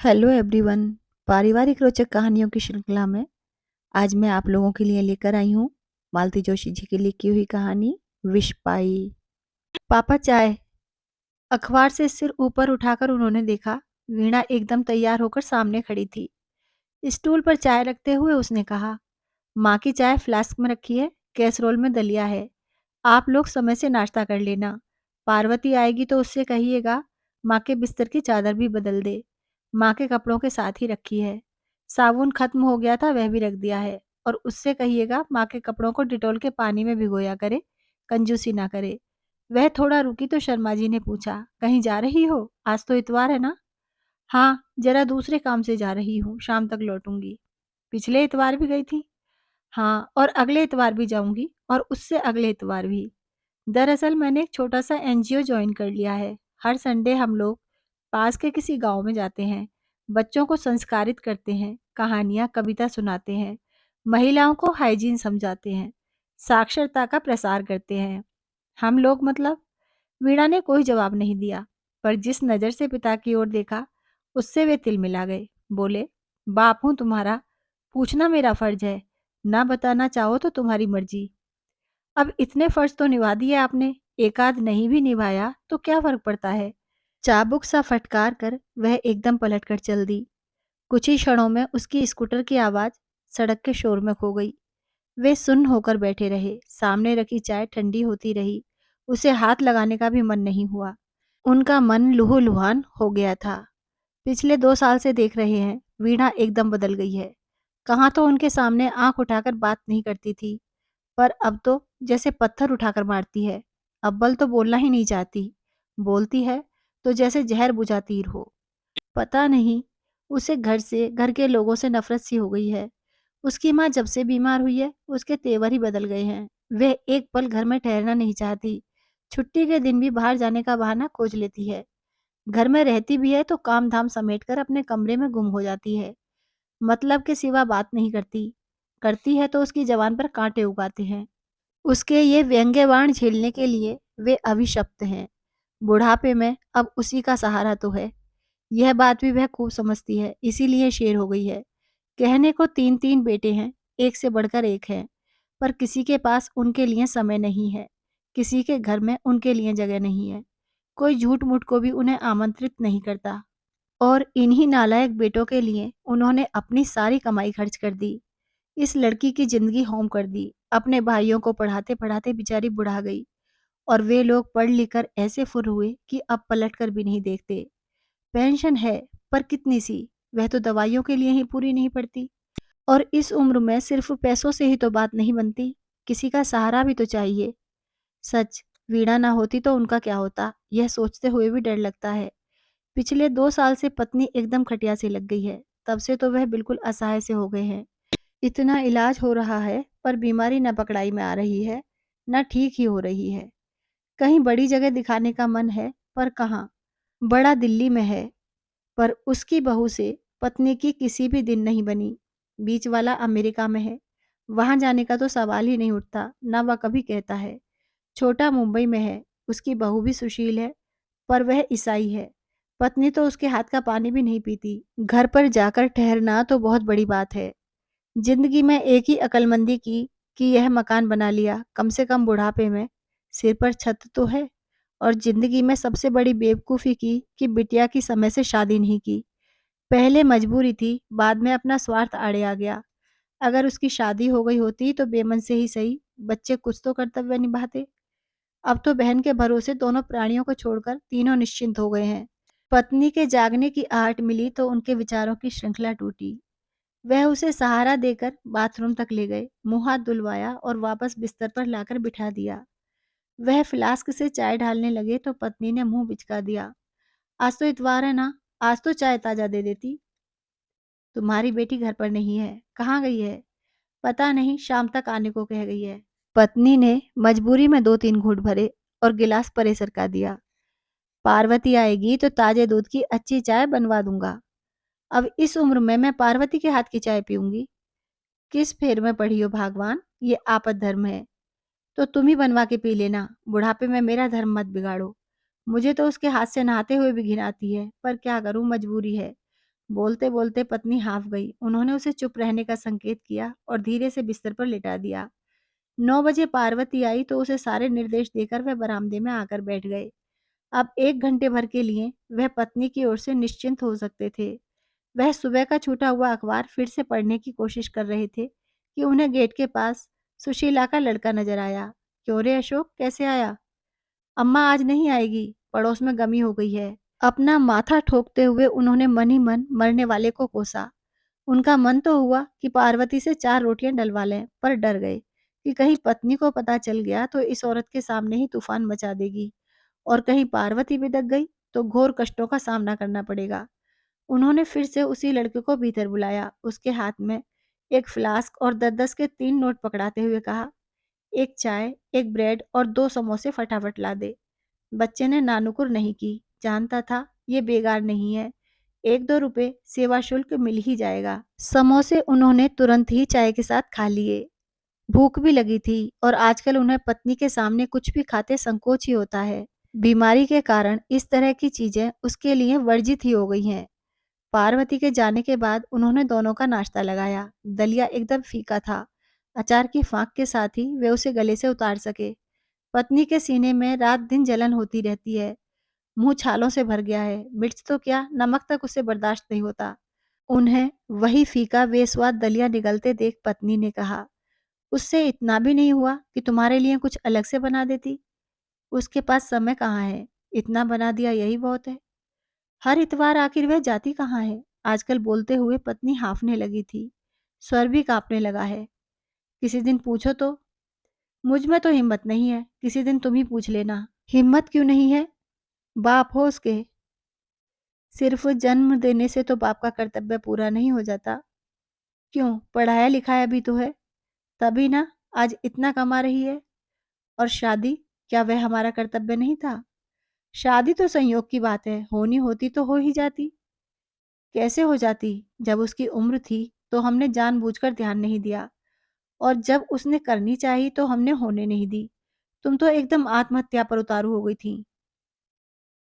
Hello everyone. पारिवारिक रोचक कहानियों की श्रृंखला में आज मैं आप लोगों के लिए लेकर आई हूँ मालती जोशी जी की लिखी हुई कहानी विष पाई। पापा चाय। अखबार से सिर ऊपर उठाकर उन्होंने देखा वीणा एकदम तैयार होकर सामने खड़ी थी। स्टूल पर चाय रखते हुए उसने कहा, माँ की चाय फ्लास्क में रखी है, कैसरोल में दलिया है। आप लोग समय से नाश्ता कर लेना। पार्वती आएगी तो उससे कहिएगा माँ के बिस्तर की चादर भी बदल दे। माँ के कपड़ों के साथ ही रखी है। साबुन खत्म हो गया था, वह भी रख दिया है। और उससे कहिएगा माँ के कपड़ों को डिटोल के पानी में भिगोया करे, कंजूसी ना करे। वह थोड़ा रुकी तो शर्मा जी ने पूछा, कहीं जा रही हो? आज तो इतवार है ना? हाँ, जरा दूसरे काम से जा रही हूँ, शाम तक लौटूंगी। पिछले इतवार भी गई थी? हाँ, और अगले इतवार भी जाऊंगी और उससे अगले इतवार भी। दरअसल मैंने एक छोटा सा एनजीओ ज्वाइन कर लिया है। हर संडे हम लोग पास के किसी गांव में जाते हैं, बच्चों को संस्कारित करते हैं, कहानियां कविता सुनाते हैं, महिलाओं को हाइजीन समझाते हैं, साक्षरता का प्रसार करते हैं। हम लोग मतलब? वीणा ने कोई जवाब नहीं दिया, पर जिस नज़र से पिता की ओर देखा उससे वे तिलमिला गए। बोले, बाप हूं तुम्हारा, पूछना मेरा फर्ज है, ना बताना चाहो तो तुम्हारी मर्जी। अब इतने फर्ज तो निभा दिए आपने, एक आध नहीं भी निभाया तो क्या फर्क पड़ता है? चाबुक सा फटकार कर वह एकदम पलट कर चल दी। कुछ ही क्षणों में उसकी स्कूटर की आवाज सड़क के शोर में खो गई। वे सुन्न होकर बैठे रहे। सामने रखी चाय ठंडी होती रही। उसे हाथ लगाने का भी मन नहीं हुआ। उनका मन लुहुलुहान हो गया था। पिछले 2 साल से देख रहे हैं, वीणा एकदम बदल गई है। कहाँ तो उनके सामने आंख उठाकर बात नहीं करती थी, पर अब तो जैसे पत्थर उठाकर मारती है। अव्वल तो बोलना ही नहीं चाहती, बोलती है तो जैसे जहर बुझा तीर हो। पता नहीं, उसे घर से, घर के लोगों से नफरत सी हो गई है। उसकी माँ जब से बीमार हुई है, उसके तेवर ही बदल गए हैं। वह एक पल घर में ठहरना नहीं चाहती। छुट्टी के दिन भी बाहर जाने का बहाना खोज लेती है। घर में रहती भी है तो काम धाम समेटकर अपने कमरे में गुम हो जाती है। मतलब के सिवा बात नहीं करती। करती है तो उसकी जबान पर कांटे उगाते हैं। उसके ये व्यंग्यवाण झेलने के लिए वे अभिशप्त हैं। बुढ़ापे में अब उसी का सहारा तो है। यह बात भी वह खूब समझती है, इसीलिए शेर हो गई है। कहने को 3-3 बेटे हैं, एक से बढ़कर एक है, पर किसी के पास उनके लिए समय नहीं है। किसी के घर में उनके लिए जगह नहीं है। कोई झूठ मूठ को भी उन्हें आमंत्रित नहीं करता। और इन्हीं नालायक बेटों के लिए उन्होंने अपनी सारी कमाई खर्च कर दी। इस लड़की की जिंदगी होम कर दी। अपने भाइयों को पढ़ाते पढ़ाते बेचारी बुढ़ा गई, और वे लोग पढ़ लिख कर ऐसे फुर हुए कि अब पलट कर भी नहीं देखते। पेंशन है, पर कितनी सी? वह तो दवाइयों के लिए ही पूरी नहीं पड़ती। और इस उम्र में सिर्फ पैसों से ही तो बात नहीं बनती, किसी का सहारा भी तो चाहिए। सच, वीणा ना होती तो उनका क्या होता, यह सोचते हुए भी डर लगता है। पिछले 2 साल से पत्नी एकदम खटिया सी लग गई है। तब से तो वह बिल्कुल असहाय से हो गए हैं। इतना इलाज हो रहा है, पर बीमारी न पकड़ाई में आ रही है, न ठीक ही हो रही है। कहीं बड़ी जगह दिखाने का मन है, पर कहाँ? बड़ा दिल्ली में है, पर उसकी बहू से पत्नी की किसी भी दिन नहीं बनी। बीच वाला अमेरिका में है, वहां जाने का तो सवाल ही नहीं उठता, ना वह कभी कहता है। छोटा मुंबई में है, उसकी बहू भी सुशील है, पर वह ईसाई है। पत्नी तो उसके हाथ का पानी भी नहीं पीती। घर पर जाकर ठहरना तो बहुत बड़ी बात है। जिंदगी में एक ही अक्लमंदी की कि यह मकान बना लिया, कम से कम बुढ़ापे में सिर पर छत तो है। और जिंदगी में सबसे बड़ी बेवकूफ़ी की कि बिटिया की समय से शादी नहीं की। पहले मजबूरी थी, बाद में अपना स्वार्थ आड़े आ गया। अगर उसकी शादी हो गई होती तो बेमन से ही सही, बच्चे कुछ तो कर्तव्य निभाते। अब तो बहन के भरोसे दोनों प्राणियों को छोड़कर तीनों निश्चिंत हो गए हैं। पत्नी के जागने की आहट मिली तो उनके विचारों की श्रृंखला टूटी। वह उसे सहारा देकर बाथरूम तक ले गए, मुंह हाथ धुलवाया और वापस बिस्तर पर लाकर बिठा दिया। वह फ्लास्क से चाय ढालने लगे तो पत्नी ने मुंह बिचका दिया। आज तो इतवार है ना, आज तो चाय ताजा दे देती। तुम्हारी बेटी घर पर नहीं है, कहाँ गई है? पता नहीं, शाम तक आने को कह गई है। पत्नी ने मजबूरी में 2-3 घूंट भरे और गिलास परे सरका दिया। पार्वती आएगी तो ताजे दूध की अच्छी चाय बनवा दूंगा। अब इस उम्र में मैं पार्वती के हाथ की चाय पीऊंगी? किस फेर में पड़ी हो भगवान, ये आपद धर्म है। तो तुम ही बनवा के पी लेना, बुढ़ापे में मेरा धर्म मत बिगाड़ो। मुझे तो उसके हाथ से नहाते हुए भी घिन आती है, पर क्या करूं, मजबूरी है। बोलते बोलते पत्नी हाफ गई। उन्होंने उसे चुप रहने का संकेत किया और धीरे से बिस्तर पर लिटा दिया। 9 बजे पार्वती आई तो उसे सारे निर्देश देकर वह बरामदे में आकर बैठ गए। अब 1 घंटे भर के लिए वह पत्नी की ओर से निश्चिंत हो सकते थे। वह सुबह का छूटा हुआ अखबार फिर से पढ़ने की कोशिश कर रहे थे कि उन्हें गेट के पास सुशीला का लड़का नजर आया। क्यों रे अशोक, कैसे आया? अम्मा आज नहीं आएगी, पड़ोस में गमी हो गई है। अपना माथा ठोकते हुए उन्होंने मन ही मन मरने वाले को कोसा। उनका मन तो हुआ कि पार्वती से 4 रोटियां डलवा लें, पर डर गए कि कहीं पत्नी को पता चल गया तो इस औरत के सामने ही तूफान मचा देगी, और कहीं पार्वती बिदक गई तो घोर कष्टों का सामना करना पड़ेगा। उन्होंने फिर से उसी लड़के को भीतर बुलाया। उसके हाथ में एक फ्लास्क और 10-10 के 3 नोट पकड़ाते हुए कहा, एक चाय, एक ब्रेड और 2 समोसे फटाफट ला दे। बच्चे ने नानुकुर नहीं की, जानता था ये बेगार नहीं है, 1-2 रुपए सेवा शुल्क मिल ही जाएगा। समोसे उन्होंने तुरंत ही चाय के साथ खा लिए। भूख भी लगी थी और आजकल उन्हें पत्नी के सामने कुछ भी खाते संकोच ही होता है। बीमारी के कारण इस तरह की चीजें उसके लिए वर्जित ही हो गई हैं। पार्वती के जाने के बाद उन्होंने दोनों का नाश्ता लगाया। दलिया एकदम फीका था। अचार की फांक के साथ ही वे उसे गले से उतार सके। पत्नी के सीने में रात दिन जलन होती रहती है। मुंह छालों से भर गया है। मिर्च तो क्या, नमक तक उसे बर्दाश्त नहीं होता। उन्हें वही फीका बेस्वाद दलिया निगलते देख पत्नी ने कहा, उससे इतना भी नहीं हुआ कि तुम्हारे लिए कुछ अलग से बना देती? उसके पास समय कहाँ है? इतना बना दिया यही बहुत है। हर इतवार आखिर वह जाती कहाँ है? आजकल बोलते हुए पत्नी हांफने लगी थी। स्वर भी कांपने लगा है। किसी दिन पूछो तो? मुझ में तो हिम्मत नहीं है, किसी दिन तुम ही पूछ लेना। हिम्मत क्यों नहीं है? बाप हो उसके। सिर्फ जन्म देने से तो बाप का कर्तव्य पूरा नहीं हो जाता। क्यों, पढ़ाया लिखाया भी तो है, तभी ना आज इतना कमा रही है। और शादी, क्या वह हमारा कर्तव्य नहीं था? शादी तो संयोग की बात है, होनी होती तो हो ही जाती। कैसे हो जाती? जब उसकी उम्र थी तो हमने जानबूझकर ध्यान नहीं दिया, और जब उसने करनी चाहिए तो हमने होने नहीं दी। तुम तो एकदम आत्महत्या पर उतारू हो गई थी।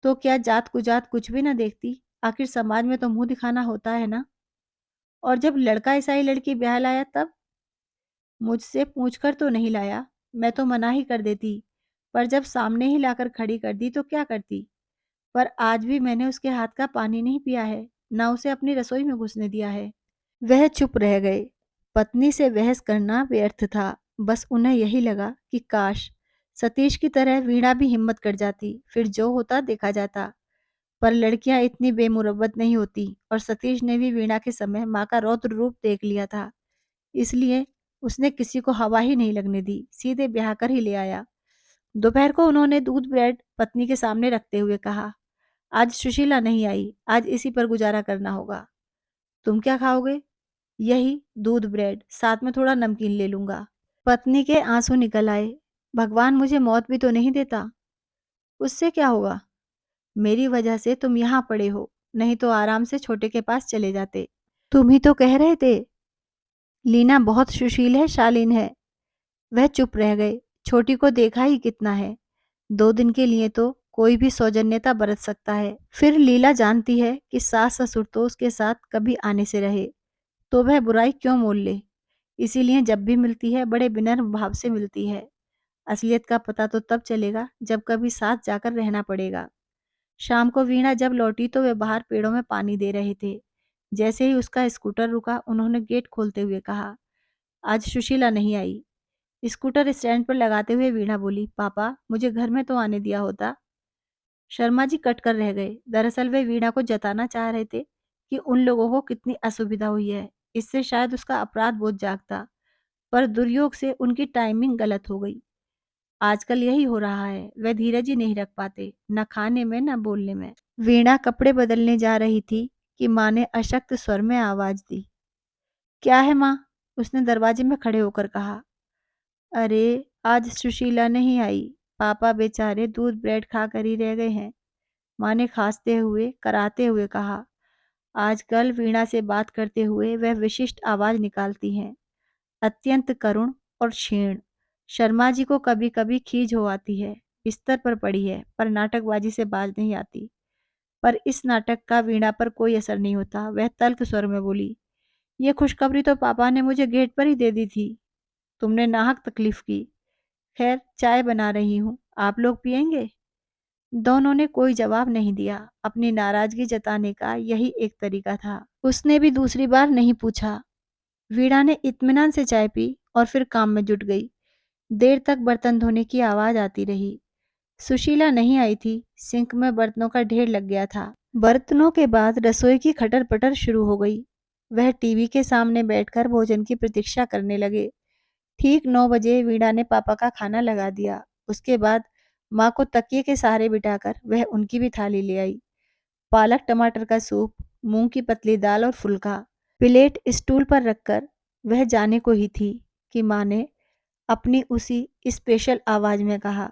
तो क्या जात कुजात कुछ भी ना देखती? आखिर समाज में तो मुंह दिखाना होता है ना। और जब लड़का ईसाई लड़की ब्याह लाया तब? मुझसे पूछकर तो नहीं लाया, मैं तो मना ही कर देती। पर जब सामने ही लाकर खड़ी कर दी तो क्या करती? पर आज भी मैंने उसके हाथ का पानी नहीं पिया है, ना उसे अपनी रसोई में घुसने दिया है। वह चुप रह गए। पत्नी से बहस करना व्यर्थ था। बस उन्हें यही लगा कि काश सतीश की तरह वीणा भी हिम्मत कर जाती, फिर जो होता देखा जाता। पर लड़कियां इतनी बेमुरव्वत नहीं होती, और सतीश ने भी वीणा के समय माँ का रौद्र रूप देख लिया था। इसलिए उसने किसी को हवा ही नहीं लगने दी, सीधे ब्याह कर ही ले आया। दोपहर को उन्होंने दूध ब्रेड पत्नी के सामने रखते हुए कहा, आज सुशीला नहीं आई, आज इसी पर गुजारा करना होगा। तुम क्या खाओगे? यही दूध ब्रेड, साथ में थोड़ा नमकीन ले लूंगा। पत्नी के आंसू निकल आए। भगवान मुझे मौत भी तो नहीं देता। उससे क्या होगा? मेरी वजह से तुम यहाँ पड़े हो, नहीं तो आराम से छोटे के पास चले जाते। तुम ही तो कह रहे थे लीना बहुत सुशील है, शालीन है। वह चुप रह गए। छोटी को देखा ही कितना है, 2 दिन के लिए तो कोई भी सौजन्यता बरत सकता है। फिर लीला जानती है कि सास ससुर तो उसके साथ कभी आने से रहे, तो वह बुराई क्यों मोल ले। इसीलिए जब भी मिलती है बड़े विनम्र भाव से मिलती है। असलियत का पता तो तब चलेगा जब कभी साथ जाकर रहना पड़ेगा। शाम को वीणा जब लौटी तो वे बाहर पेड़ों में पानी दे रहे थे। जैसे ही उसका स्कूटर रुका उन्होंने गेट खोलते हुए कहा, आज सुशीला नहीं आई। स्कूटर स्टैंड पर लगाते हुए वीणा बोली, पापा मुझे घर में तो आने दिया होता। शर्मा जी कट कर रह गए। दरअसल वे वीणा को जताना चाह रहे थे कि उन लोगों को कितनी असुविधा हुई है। इससे शायद उसका अपराध बोध जागता, पर दुर्योग से उनकी टाइमिंग गलत हो गई। आजकल यही हो रहा है, वह धीरज ही नहीं रख पाते, न खाने में न बोलने में। वीणा कपड़े बदलने जा रही थी कि माँ ने अशक्त स्वर में आवाज दी। क्या है माँ? उसने दरवाजे में खड़े होकर कहा। अरे, आज सुशीला नहीं आई। पापा बेचारे दूध ब्रेड खाकर ही रह गए हैं, माँ ने खांसते हुए कराते हुए कहा। आजकल वीणा से बात करते हुए वह विशिष्ट आवाज निकालती हैं, अत्यंत करुण और क्षीण। शर्मा जी को कभी कभी खीज हो आती है। बिस्तर पर पड़ी है, पर नाटकबाजी से बाज नहीं आती। पर इस नाटक का वीणा पर कोई असर नहीं होता। वह तल्ख स्वर में बोली, ये खुशखबरी तो पापा ने मुझे गेट पर ही दे दी थी। तुमने नाहक तकलीफ की। खैर, चाय बना रही हूँ, आप लोग पियेंगे? दोनों ने कोई जवाब नहीं दिया। अपनी नाराजगी जताने का यही एक तरीका था। उसने भी दूसरी बार नहीं पूछा। वीणा ने इत्मीनान से चाय पी और फिर काम में जुट गई। देर तक बर्तन धोने की आवाज आती रही। सुशीला नहीं आई थी। सिंक में बर्तनों का ढेर लग गया था। बर्तनों के बाद रसोई की खटर पटर शुरू हो गई। वह टीवी के सामने बैठकर भोजन की प्रतीक्षा करने लगे। ठीक 9 बजे वीणा ने पापा का खाना लगा दिया। उसके बाद माँ को तकिए के सहारे बिठाकर वह उनकी भी थाली ले आई। पालक टमाटर का सूप, मूंग की पतली दाल और फुल्का। प्लेट स्टूल पर रखकर वह जाने को ही थी कि माँ ने अपनी उसी स्पेशल आवाज में कहा,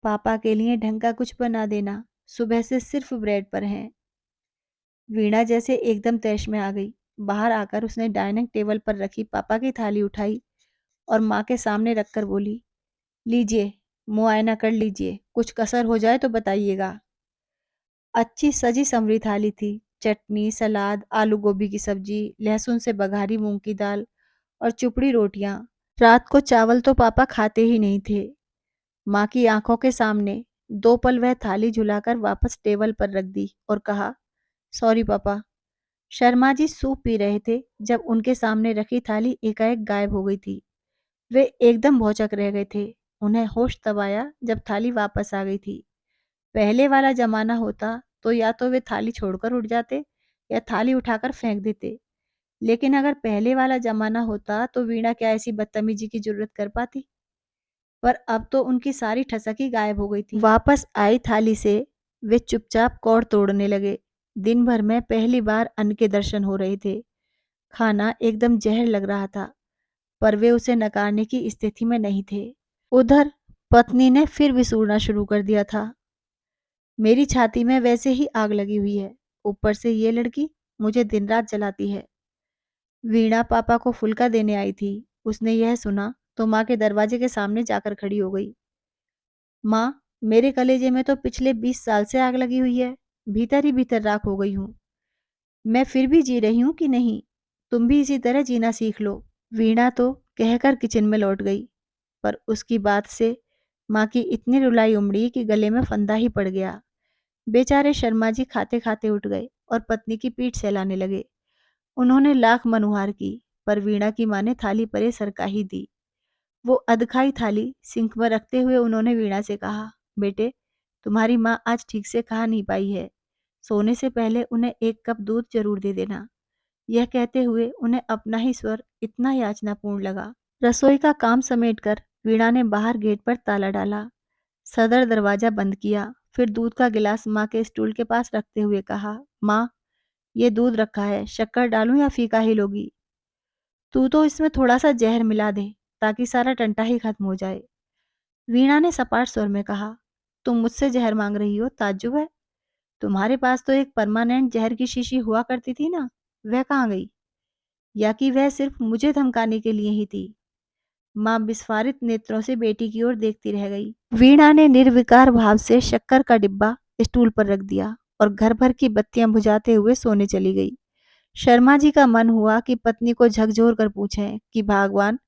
पापा के लिए ढंग का कुछ बना देना, सुबह से सिर्फ ब्रेड पर हैं। वीणा जैसे एकदम तैश में आ गई। बाहर आकर उसने डाइनिंग टेबल पर रखी पापा की थाली उठाई और माँ के सामने रखकर बोली, लीजिए, मुआयना कर लीजिए, कुछ कसर हो जाए तो बताइएगा। अच्छी सजी संवरी थाली थी। चटनी, सलाद, आलू गोभी की सब्जी, लहसुन से बघारी मूंग की दाल और चुपड़ी रोटियां। रात को चावल तो पापा खाते ही नहीं थे। माँ की आंखों के सामने 2 पल वह थाली झुलाकर वापस टेबल पर रख दी और कहा, सॉरी पापा। शर्मा जी सूप पी रहे थे जब उनके सामने रखी थाली एकाएक गायब हो गई थी। वे एकदम भौचक रह गए थे। उन्हें होश तब आया जब थाली वापस आ गई थी। पहले वाला जमाना होता तो या तो वे थाली छोड़कर उठ जाते या थाली उठाकर फेंक देते। लेकिन अगर पहले वाला जमाना होता तो वीणा क्या ऐसी बदतमीजी की जरूरत कर पाती? पर अब तो उनकी सारी ठसक ही गायब हो गई थी। वापस आई थाली से वे चुपचाप कौड़ तोड़ने लगे। दिन भर में पहली बार अन्न के दर्शन हो रहे थे। खाना एकदम जहर लग रहा था, पर वे उसे नकारने की स्थिति में नहीं थे। उधर पत्नी ने फिर विसूरना शुरू कर दिया था। मेरी छाती में वैसे ही आग लगी हुई है, ऊपर से ये लड़की मुझे दिन रात जलाती है। वीणा पापा को फुल्का देने आई थी। उसने यह सुना तो माँ के दरवाजे के सामने जाकर खड़ी हो गई। माँ, मेरे कलेजे में तो पिछले 20 साल से आग लगी हुई है, भीतर ही भीतर राख हो गई हूँ। मैं फिर भी जी रही हूँ कि नहीं? तुम भी इसी तरह जीना सीख लो। वीणा तो कहकर किचन में लौट गई, पर उसकी बात से माँ की इतनी रुलाई उमड़ी कि गले में फंदा ही पड़ गया। बेचारे शर्मा जी खाते खाते उठ गए और पत्नी की पीठ सहलाने लगे। उन्होंने लाख मनुहार की, पर वीणा की माँ ने थाली परे सरका ही दी। वो अधखाई थाली सिंक में रखते हुए उन्होंने वीणा से कहा, बेटे, तुम्हारी माँ आज ठीक से खा नहीं पाई है। सोने से पहले उन्हें 1 कप दूध जरूर दे देना। यह कहते हुए उन्हें अपना ही स्वर इतना याचनापूर्ण लगा। रसोई का काम समेटकर वीणा ने बाहर गेट पर ताला डाला, सदर दरवाजा बंद किया, फिर दूध का गिलास माँ के स्टूल के पास रखते हुए कहा, माँ, ये दूध रखा है, शक्कर डालूं या फीका ही लोगी? तू तो इसमें थोड़ा सा जहर मिला दे ताकि सारा टंटा ही खत्म हो जाए। वीणा ने सपाट स्वर में कहा, तुम मुझसे जहर मांग रही हो? ताज्जुब है। तुम्हारे पास तो एक परमानेंट जहर की शीशी हुआ करती थी ना, वह कहाँ गई? या कि वह सिर्फ मुझे धमकाने के लिए ही थी? माँ विस्फारित नेत्रों से बेटी की ओर देखती रह गई। वीणा ने निर्विकार भाव से शक्कर का डिब्बा स्टूल पर रख दिया और घर भर की बत्तियां बुझाते हुए सोने चली गई। शर्मा जी का मन हुआ कि पत्नी को झकझोर कर पूछें कि भगवान,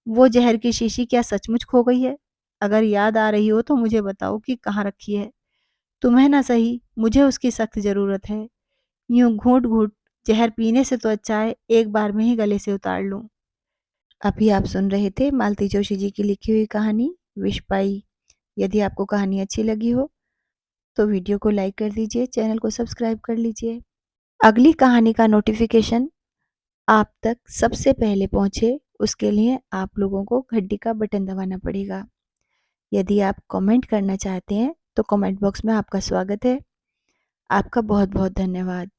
वो जहर की शीशी क्या सचमुच खो गई है? अगर याद आ रही हो तो मुझे बताओ कि कहाँ रखी है। तुम्हें ना सही, मुझे उसकी सख्त जरूरत है। यूं घूंट घूंट जहर पीने से तो अच्छा है एक बार में ही गले से उतार लूं। अभी आप सुन रहे थे मालती जोशी जी की लिखी हुई कहानी विष पाई। यदि आपको कहानी अच्छी लगी हो तो वीडियो को लाइक कर दीजिए, चैनल को सब्सक्राइब कर लीजिए। अगली कहानी का नोटिफिकेशन आप तक सबसे पहले पहुंचे, उसके लिए आप लोगों को घंटी का बटन दबाना पड़ेगा। यदि आप कमेंट करना चाहते हैं तो कमेंट बॉक्स में आपका स्वागत है। आपका बहुत बहुत धन्यवाद।